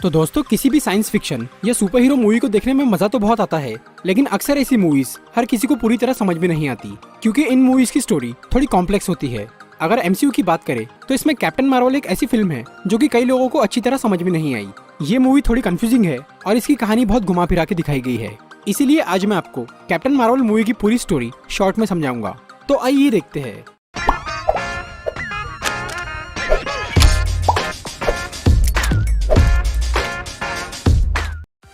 तो दोस्तों, किसी भी साइंस फिक्शन या सुपर हीरो मूवी को देखने में मजा तो बहुत आता है, लेकिन अक्सर ऐसी मूवीज हर किसी को पूरी तरह समझ में नहीं आती, क्योंकि इन मूवीज की स्टोरी थोड़ी कॉम्प्लेक्स होती है। अगर एमसीयू की बात करें तो इसमें कैप्टन मार्वल एक ऐसी फिल्म है जो कि कई लोगों को अच्छी तरह समझ में नहीं आई। ये मूवी थोड़ी कंफ्यूजिंग है और इसकी कहानी बहुत घुमा फिरा के दिखाई गई है। इसीलिए आज मैं आपको कैप्टन मार्वल मूवी की पूरी स्टोरी शॉर्ट में समझाऊंगा। तो आइए देखते हैं।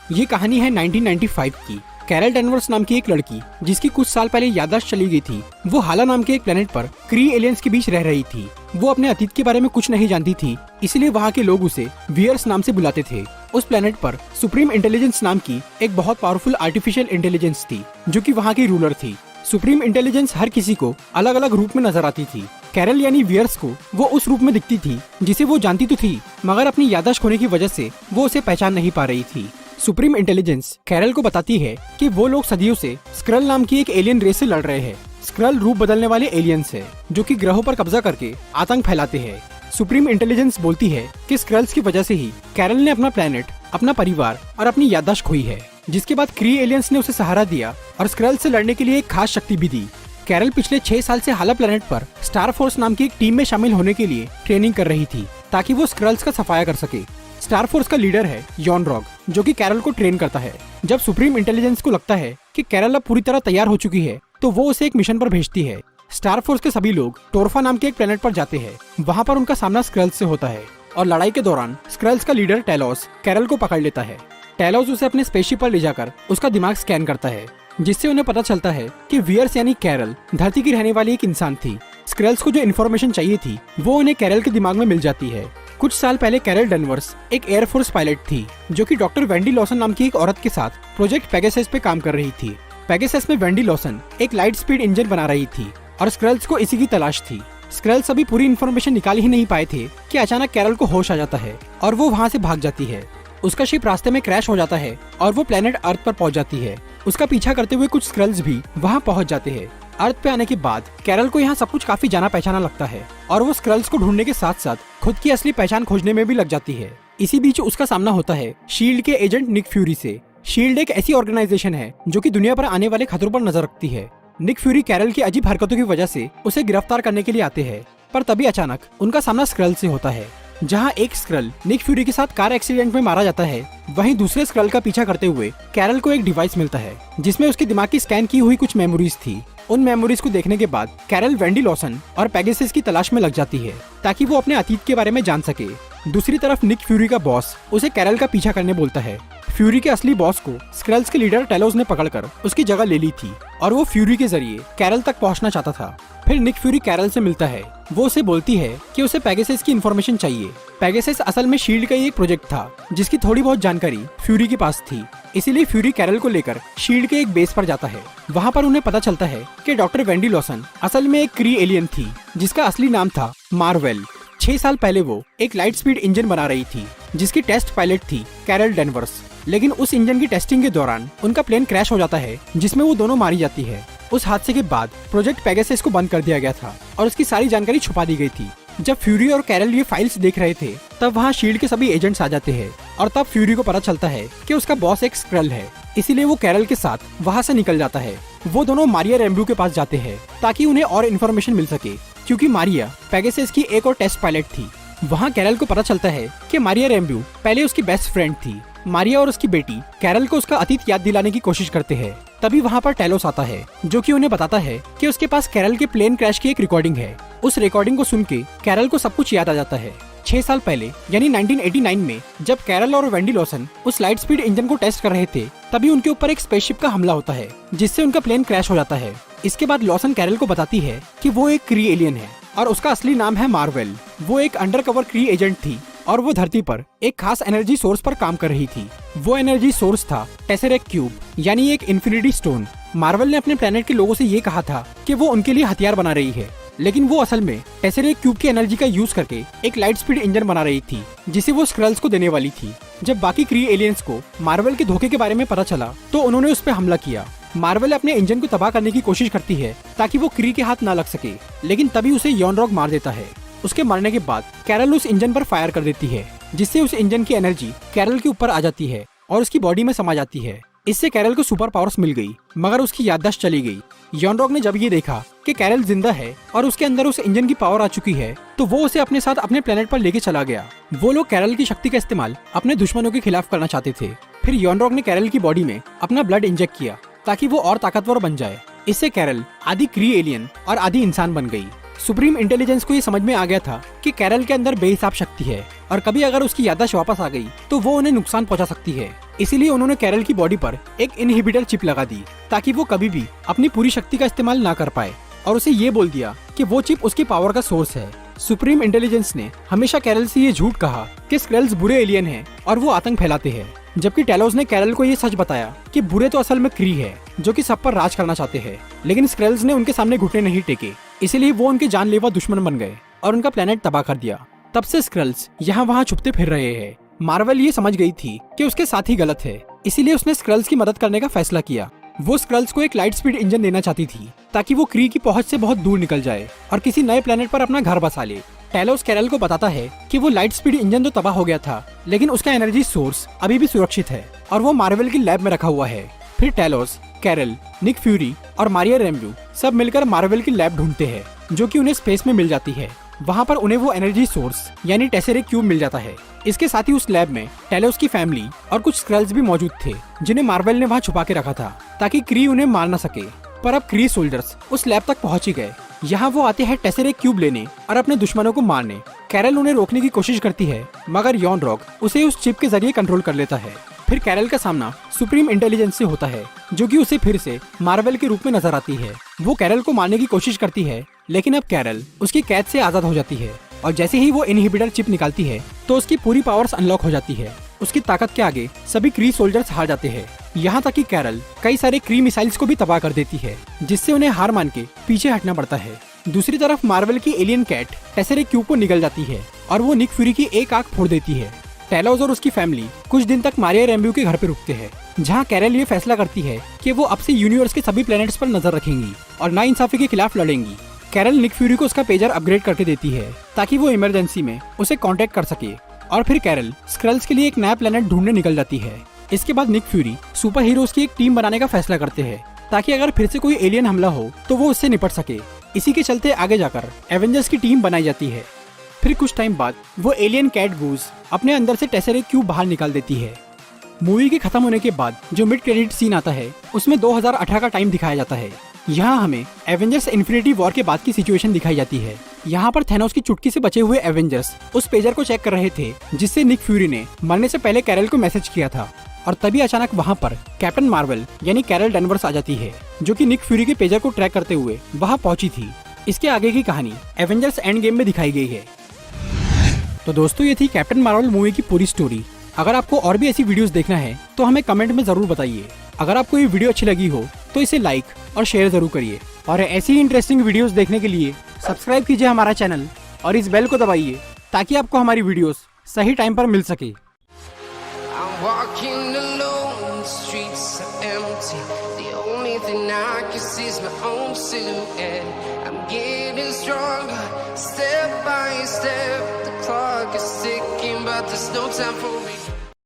ये कहानी है 1995 की। कैरल डैनवर्स नाम की एक लड़की, जिसकी कुछ साल पहले याददाश्त चली गई थी, वो हाला नाम के एक प्लेनेट पर क्री एलियंस के बीच रह रही थी। वो अपने अतीत के बारे में कुछ नहीं जानती थी, इसलिए वहाँ के लोग उसे वियर्स नाम से बुलाते थे। उस प्लेनेट पर सुप्रीम इंटेलिजेंस नाम की एक बहुत पावरफुल आर्टिफिशियल इंटेलिजेंस थी, जो कि वहाँ की रूलर थी। सुप्रीम इंटेलिजेंस हर किसी को अलग अलग रूप में नजर आती थी। कैरल यानी वियर्स को वो उस रूप में दिखती थी जिसे वो जानती तो थी, मगर अपनी याददाश्त खोने की वजह से वो उसे पहचान नहीं पा रही थी। सुप्रीम इंटेलिजेंस कैरल को बताती है कि वो लोग सदियों से स्क्रल नाम की एक एलियन रेस से लड़ रहे हैं। स्क्रल रूप बदलने वाले एलियंस है जो कि ग्रहों पर कब्जा करके आतंक फैलाते हैं। सुप्रीम इंटेलिजेंस बोलती है कि स्क्रल्स की वजह से ही कैरल ने अपना प्लेनेट, अपना परिवार और अपनी याददाश्त खोई है, जिसके बाद क्री एलियंस ने उसे सहारा दिया और स्क्रल से लड़ने के लिए एक खास शक्ति भी दी। कैरल पिछले 6 साल से हाला प्लेनेट पर स्टार फोर्स नाम की एक टीम में शामिल होने के लिए ट्रेनिंग कर रही थी, ताकि वो स्क्रल्स का सफाया कर सके। स्टार फोर्स का लीडर है यॉनरॉग, जो कि कैरल को ट्रेन करता है। जब सुप्रीम इंटेलिजेंस को लगता है कि कैरल अब पूरी तरह तैयार हो चुकी है, तो वो उसे एक मिशन पर भेजती है। स्टार फोर्स के सभी लोग टोरफा नाम के एक प्लेनेट पर जाते हैं। वहाँ पर उनका सामना स्क्रल्स से होता है और लड़ाई के दौरान स्क्रल्स का लीडर टेलोस कैरल को पकड़ लेता है। टेलोस उसे अपने स्पेसशिप पर ले जाकर उसका दिमाग स्कैन करता है, जिससे उन्हें पता चलता है कि वियर्स यानी कैरल धरती की रहने वाली एक इंसान थी। स्क्रल्स को जो इन्फॉर्मेशन चाहिए थी वो उन्हें कैरल के दिमाग में मिल जाती है। कुछ साल पहले कैरल डैनवर्स एक एयरफोर्स पायलट थी, जो कि डॉक्टर वेंडी लॉसन नाम की एक औरत के साथ प्रोजेक्ट पेगासस पे काम कर रही थी। पेगासस में वेंडी लॉसन एक लाइट स्पीड इंजन बना रही थी और स्क्रल्स को इसी की तलाश थी। स्क्रल्स अभी पूरी इन्फॉर्मेशन निकाल ही नहीं पाए थे कि अचानक कैरल को होश आ जाता है और वो वहाँ से भाग जाती है। उसका शिप रास्ते में क्रैश हो जाता है और वो प्लेनेट अर्थ पर पहुंच जाती है। उसका पीछा करते हुए कुछ स्क्रल्स भी वहाँ पहुंच जाते हैं। अर्थ पे आने के बाद कैरल को यहाँ सब कुछ काफी जाना पहचाना लगता है और वो स्क्रल्स को ढूंढने के साथ साथ खुद की असली पहचान खोजने में भी लग जाती है। इसी बीच उसका सामना होता है शील्ड के एजेंट निक फ्यूरी से। शील्ड एक ऐसी ऑर्गेनाइजेशन है जो कि दुनिया पर आने वाले खतरों पर नजर रखती है। निक फ्यूरी कैरल की अजीब हरकतों की वजह से उसे गिरफ्तार करने के लिए आते हैं, पर तभी अचानक उनका सामना स्क्रल से होता है। जहां एक स्क्रल निक फ्यूरी के साथ कार एक्सीडेंट में मारा जाता है, वहीं दूसरे स्क्रल का पीछा करते हुए कैरल को एक डिवाइस मिलता है जिसमें उसके दिमाग की स्कैन की हुई कुछ मेमोरीज थी। उन मेमोरीज को देखने के बाद कैरल वेंडी लॉसन और पेगासस की तलाश में लग जाती है, ताकि वो अपने अतीत के बारे में जान सके। दूसरी तरफ निक फ्यूरी का बॉस उसे कैरल का पीछा करने बोलता है। फ्यूरी के असली बॉस को स्क्रल्स के लीडर टेलोस ने पकड़कर उसकी जगह ले ली थी और वो फ्यूरी के जरिए कैरल तक पहुंचना चाहता था। फिर निक फ्यूरी कैरल से मिलता है। वो उसे बोलती है कि उसे पेगासस की इन्फॉर्मेशन चाहिए। पेगासस असल में शील्ड का ही एक प्रोजेक्ट था, जिसकी थोड़ी बहुत जानकारी फ्यूरी के पास थी। इसीलिए फ्यूरी कैरल को लेकर शील्ड के एक बेस पर जाता है। वहाँ पर उन्हें पता चलता है कि डॉक्टर वेंडी लॉसन असल में एक क्री एलियन थी, जिसका असली नाम था मार्वेल। 6 साल पहले वो एक लाइट स्पीड इंजन बना रही थी, जिसकी टेस्ट पायलट थी कैरल डैनवर्स। लेकिन उस इंजन की टेस्टिंग के दौरान उनका प्लेन क्रैश हो जाता है, जिसमें वो दोनों मारी जाती है। उस हादसे के बाद प्रोजेक्ट पेगासस को बंद कर दिया गया था और उसकी सारी जानकारी छुपा दी गई थी। जब फ्यूरी और कैरल ये फाइल्स देख रहे थे, तब वहाँ शील्ड के सभी एजेंट्स आ जाते हैं और तब फ्यूरी को पता चलता है कि उसका बॉस एक स्क्रल है। इसीलिए वो कैरल के साथ वहाँ से निकल जाता है। वो दोनों मारिया रैम्ब्यू के पास जाते हैं ताकि उन्हें और इन्फॉर्मेशन मिल सके, क्योंकि मारिया पेगासस की एक और टेस्ट पायलट थी। वहाँ कैरल को पता चलता है कि मारिया रैम्ब्यू पहले उसकी बेस्ट फ्रेंड थी। मारिया और उसकी बेटी कैरल को उसका अतीत याद दिलाने की कोशिश करते हैं। तभी वहाँ पर टेलोस आता है, जो कि उन्हें बताता है कि उसके पास कैरल के प्लेन क्रैश की एक रिकॉर्डिंग है। उस रिकॉर्डिंग को सुन के कैरल को सब कुछ याद आ जाता है। 6 साल पहले यानी 1989 में जब कैरल और वेंडी लॉसन उस लाइट स्पीड इंजन को टेस्ट कर रहे थे, तभी उनके ऊपर एक स्पेसशिप का हमला होता है, जिससे उनका प्लेन क्रैश हो जाता है। इसके बाद लॉसन कैरल को बताती है कि वो एक क्री एलियन है और उसका असली नाम है मार्वेल। वो एक अंडरकवर क्री एजेंट थी और वो धरती पर एक खास एनर्जी सोर्स पर काम कर रही थी। वो एनर्जी सोर्स था टेसेरेक्ट क्यूब, यानी एक इन्फिनिटी स्टोन। मार्वल ने अपने प्लेनेट के लोगों से ये कहा था कि वो उनके लिए हथियार बना रही है, लेकिन वो असल में टेसेरेक्ट क्यूब की एनर्जी का यूज करके एक लाइट स्पीड इंजन बना रही थी, जिसे वो स्क्रल्स को देने वाली थी। जब बाकी क्री एलियंस को मार्वल के धोखे के बारे में पता चला, तो उन्होंने उस पर हमला किया। मार्वल अपने इंजन को तबाह करने की कोशिश करती है ताकि वो क्री के हाथ न लग सके, लेकिन तभी उसे यॉनरॉग मार देता है। उसके मरने के बाद कैरल उस इंजन पर फायर कर देती है जिससे उस इंजन की एनर्जी कैरल के ऊपर आ जाती है और उसकी बॉडी में समा जाती है। इससे कैरल को सुपर पावर्स मिल गई, मगर उसकी याददाश्त चली गई। यॉनरॉक ने जब ये देखा कि कैरल जिंदा है और उसके अंदर उस इंजन की पावर आ चुकी है, तो वो उसे अपने साथ अपने प्लेनेट पर लेके चला गया। वो लोग कैरल की शक्ति का इस्तेमाल अपने दुश्मनों के खिलाफ करना चाहते थे। फिर यॉनरॉक ने कैरल की बॉडी में अपना ब्लड इंजेक्ट किया ताकि वो और ताकतवर बन जाए। इससे कैरल आधी क्री एलियन और आधी इंसान बन गई। सुप्रीम इंटेलिजेंस को ये समझ में आ गया था कि कैरल के अंदर बेहिसाब शक्ति है और कभी अगर उसकी याददाश्त वापस आ गई तो वो उन्हें नुकसान पहुंचा सकती है। इसीलिए उन्होंने कैरल की बॉडी पर एक इनहिबिटर चिप लगा दी ताकि वो कभी भी अपनी पूरी शक्ति का इस्तेमाल ना कर पाए, और उसे ये बोल दिया कि वो चिप उसकी पावर का सोर्स है। सुप्रीम इंटेलिजेंस ने हमेशा कैरल से ये झूठ कहा कि स्क्रेल्स बुरे एलियन हैं और वो आतंक फैलाते हैं, जबकि टेलोस ने कैरल को ये सच बताया कि बुरे तो असल में क्री है जो कि सब पर राज करना चाहते हैं। लेकिन स्क्रेल्स ने उनके सामने घुटने नहीं टेके, इसलिए वो उनके जानलेवा दुश्मन बन गए और उनका प्लेनेट तबाह कर दिया। तब से स्क्रेल्स यहाँ वहाँ छुपते फिर रहे हैं। मार्वल ये समझ गई थी कि उसके साथी गलत है, इसीलिए उसने स्क्रेल्स की मदद करने का फैसला किया। वो स्क्रेल्स को एक लाइट स्पीड इंजन देना चाहती थी ताकि वो क्री की पहुंच से बहुत दूर निकल जाए और किसी नए प्लेनेट पर अपना घर बसा ले। टेलोस कैरल को बताता है कि वो लाइट स्पीड इंजन तो तबाह हो गया था, लेकिन उसका एनर्जी सोर्स अभी भी सुरक्षित है और वो मार्वल की लैब में रखा हुआ है। फिर टेलोस, कैरल, निक फ्यूरी और मारिया रैम्बू सब मिलकर मार्वल की लैब ढूंढते हैं, जो कि उन्हें स्पेस में मिल जाती है। वहाँ पर उन्हें वो एनर्जी सोर्स यानी टेसेरेक्ट क्यूब मिल जाता है। इसके साथ ही उस लैब में टेलोस की फैमिली और कुछ स्क्रल्स भी मौजूद थे, जिन्हें मार्वल ने वहाँ छुपा के रखा था ताकि क्री उन्हें मार न सके। पर अब क्री सोल्जर्स उस लैब तक पहुँच ही गए। यहाँ वो आते हैं टेसेरेक्ट क्यूब लेने और अपने दुश्मनों को मारने। कैरल उन्हें रोकने की कोशिश करती है, मगर यॉनरॉक उसे उस चिप के जरिए कंट्रोल कर लेता है। फिर कैरल का सामना सुप्रीम इंटेलिजेंस से होता है, जो कि उसे फिर से मार्वल के रूप में नजर आती है। वो कैरल को मारने की कोशिश करती है, लेकिन अब कैरल उसकी कैद से आजाद हो जाती है और जैसे ही वो इनहिबिटर चिप निकालती है तो उसकी पूरी पावर्स अनलॉक हो जाती है। उसकी ताकत के आगे सभी क्री सोल्जर्स हार जाते हैं, यहाँ तक कि कैरल कई सारे क्री मिसाइल्स को भी तबाह कर देती है, जिससे उन्हें हार मान के पीछे हटना पड़ता है। दूसरी तरफ मार्वल की एलियन कैट टेसेरेक्ट क्यूब को निगल जाती है और वो निक फ्यूरी की एक आंख फोड़ देती है। टेलोस और उसकी फैमिली कुछ दिन तक मारिया रैम्बू के घर पे रुकते हैं, जहाँ कैरल ये फैसला करती है कि वो अब से यूनिवर्स के सभी प्लैनेट्स पर नजर रखेंगी और नाइंसाफी के खिलाफ लड़ेंगी। कैरल निक फ्यूरी को उसका पेजर अपग्रेड करके देती है ताकि वो इमरजेंसी में उसे कांटेक्ट कर सके, और फिर कैरल स्क्रल्स के लिए एक नया प्लेनेट ढूंढने निकल जाती है। इसके बाद निक फ्यूरी सुपर हीरोज की एक टीम बनाने का फैसला करते हैं ताकि अगर फिर से कोई एलियन हमला हो तो वो उससे निपट सके। इसी के चलते आगे जाकर एवेंजर्स की टीम बनाई जाती है। फिर कुछ टाइम बाद वो एलियन कैट गूज अपने अंदर से टेसेरेक्ट क्यूब बाहर निकाल देती है। मूवी के खत्म होने के बाद जो मिड क्रेडिट सीन आता है उसमें 2018 का टाइम दिखाया जाता है। यहाँ हमें एवेंजर्स इन्फिनिटी वॉर के बाद की सिचुएशन दिखाई जाती है। यहाँ पर थैनोस की चुटकी से बचे हुए एवेंजर्स उस पेजर को चेक कर रहे थे जिससे निक फ्यूरी ने मरने से पहले कैरल को मैसेज किया था, और तभी अचानक वहाँ पर कैप्टन मार्वल यानी कैरल डेनवर्स आ जाती है, जो कि निक फ्यूरी के पेजर को ट्रैक करते हुए वहाँ पहुंची थी। इसके आगे की कहानी एवेंजर्स एंड गेम में दिखाई गई है। तो दोस्तों, ये थी कैप्टन मार्वल मूवी की पूरी स्टोरी। अगर आपको और भी ऐसी वीडियोस देखना है तो हमें कमेंट में जरूर बताइए। अगर आपको ये वीडियो अच्छी लगी हो तो इसे लाइक और शेयर जरूर करिए, और ऐसी ही इंटरेस्टिंग वीडियोस देखने के लिए सब्सक्राइब कीजिए हमारा चैनल और इस बेल को दबाइए ताकि आपको हमारी वीडियोस सही टाइम पर मिल सके। Walking alone, the streets are empty. The only thing I can see is my own silhouette. I'm getting stronger, step by step. The clock is ticking, but there's no time for me.